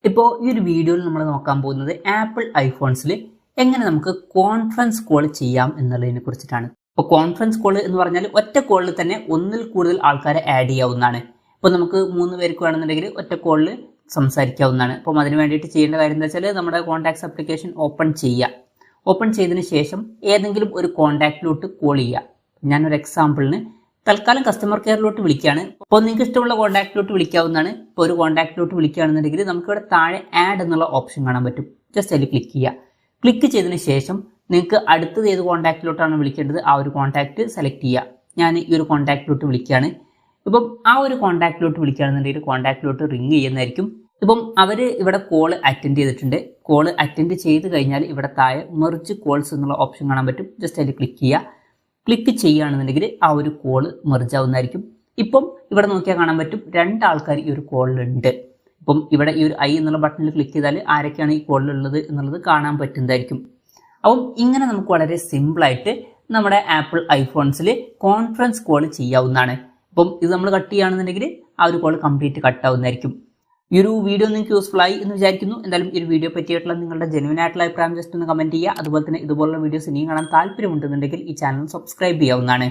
ഇപ്പോൾ ഈ ഒരു വീഡിയോയിൽ നമ്മൾ നോക്കാൻ പോകുന്നത് ആപ്പിൾ ഐഫോൺസിൽ എങ്ങനെ നമുക്ക് കോൺഫറൻസ് കോൾ ചെയ്യാം എന്നുള്ളതിനെ കുറിച്ചിട്ടാണ്. ഇപ്പോൾ കോൺഫറൻസ് കോൾ എന്ന് പറഞ്ഞാൽ ഒറ്റ കോളിൽ തന്നെ ഒന്നിൽ കൂടുതൽ ആൾക്കാരെ ആഡ് ചെയ്യാവുന്നതാണ്. ഇപ്പോൾ നമുക്ക് 3 പേർക്ക് വേണമെന്നുണ്ടെങ്കിൽ ഒറ്റ കോളിൽ സംസാരിക്കാവുന്നതാണ്. അപ്പം അതിന് വേണ്ടിയിട്ട് ചെയ്യേണ്ട കാര്യം എന്താ വെച്ചാൽ നമ്മുടെ കോൺടാക്ട്സ് ആപ്ലിക്കേഷൻ ഓപ്പൺ ചെയ്യുക. ഓപ്പൺ ചെയ്തതിന് ശേഷം ഏതെങ്കിലും ഒരു കോൺടാക്റ്റിലോട്ട് കോൾ ചെയ്യുക. ഞാനൊരു എക്സാമ്പിളിന് തൽക്കാലം കസ്റ്റമർ കെയറിലോട്ട് വിളിക്കുകയാണ്. അപ്പോൾ നിങ്ങൾക്ക് ഇഷ്ടമുള്ള കോൺടാക്റ്റിലോട്ട് വിളിക്കാവുന്നതാണ്. ഇപ്പോൾ ഒരു കോൺടാക്റ്റിലോട്ട് വിളിക്കുകയാണെന്നുണ്ടെങ്കിൽ നമുക്കിവിടെ താഴെ ആഡ് എന്നുള്ള ഓപ്ഷൻ കാണാൻ പറ്റും. ജസ്റ്റ് അതിൽ ക്ലിക്ക് ചെയ്യുക. ക്ലിക്ക് ചെയ്തതിന് ശേഷം നിങ്ങൾക്ക് അടുത്തത് ഏത് കോൺടാക്റ്റിലോട്ടാണ് വിളിക്കേണ്ടത് ആ ഒരു കോൺടാക്റ്റ് സെലക്ട് ചെയ്യുക. ഞാൻ ഈ ഒരു കോൺടാക്റ്റിലോട്ട് വിളിക്കുകയാണ്. ഇപ്പം ആ ഒരു കോൺടാക്റ്റിലോട്ട് വിളിക്കുകയാണെന്നുണ്ടെങ്കിൽ കോൺടാക്റ്റിലോട്ട് റിങ് ചെയ്യുന്നതായിരിക്കും. ഇപ്പം അവർ ഇവിടെ കോൾ അറ്റൻഡ് ചെയ്തിട്ടുണ്ട്. കോൾ അറ്റൻഡ് ചെയ്ത് കഴിഞ്ഞാൽ ഇവിടെ താഴെ മെർജ് കോൾസ് എന്നുള്ള ഓപ്ഷൻ കാണാൻ പറ്റും. ജസ്റ്റ് അതിൽ ക്ലിക്ക് ചെയ്യുക. ക്ലിക്ക് ചെയ്യുകയാണെന്നുണ്ടെങ്കിൽ ആ ഒരു കോള് മെർജ് ആവുന്നതായിരിക്കും. ഇപ്പം ഇവിടെ നോക്കിയാൽ കാണാൻ പറ്റും 2 ആൾക്കാർ ഈ ഒരു കോളിലുണ്ട്. ഇപ്പം ഇവിടെ ഈ ഒരു ഐ എന്നുള്ള ബട്ടണിൽ ക്ലിക്ക് ചെയ്താൽ ആരൊക്കെയാണ് ഈ കോളിലുള്ളത് എന്നുള്ളത് കാണാൻ പറ്റുന്നതായിരിക്കും. അപ്പം ഇങ്ങനെ നമുക്ക് വളരെ സിമ്പിളായിട്ട് നമ്മുടെ ആപ്പിൾ ഐഫോൺസിൽ കോൺഫറൻസ് കോൾ ചെയ്യാവുന്നതാണ്. അപ്പം ഇത് നമ്മൾ കട്ട് ചെയ്യുകയാണെന്നുണ്ടെങ്കിൽ ആ ഒരു കോൾ കംപ്ലീറ്റ് കട്ടാവുന്നതായിരിക്കും. ഈ ഒരു വീഡിയോ നിങ്ങൾക്ക് യൂസ്ഫുൾ ആയി എന്ന് വിചാരിക്കുന്നു. എന്തായാലും ഈ ഒരു വീഡിയോ പറ്റിയിട്ടുള്ള നിങ്ങളുടെ ജെന്യുവൻ ആയിട്ടുള്ള അഭിപ്രായം ജസ്റ്റ് ഒന്ന് കമൻറ്റ് ചെയ്യുക. അതുപോലെ തന്നെ ഇതുപോലുള്ള വീഡിയോസ് ഇനിയും കാണാൻ താല്പര്യമുണ്ടെന്നുണ്ടെങ്കിൽ ഈ ചാനൽ സബ്സ്ക്രൈബ് ചെയ്യാവുന്നതാണ്.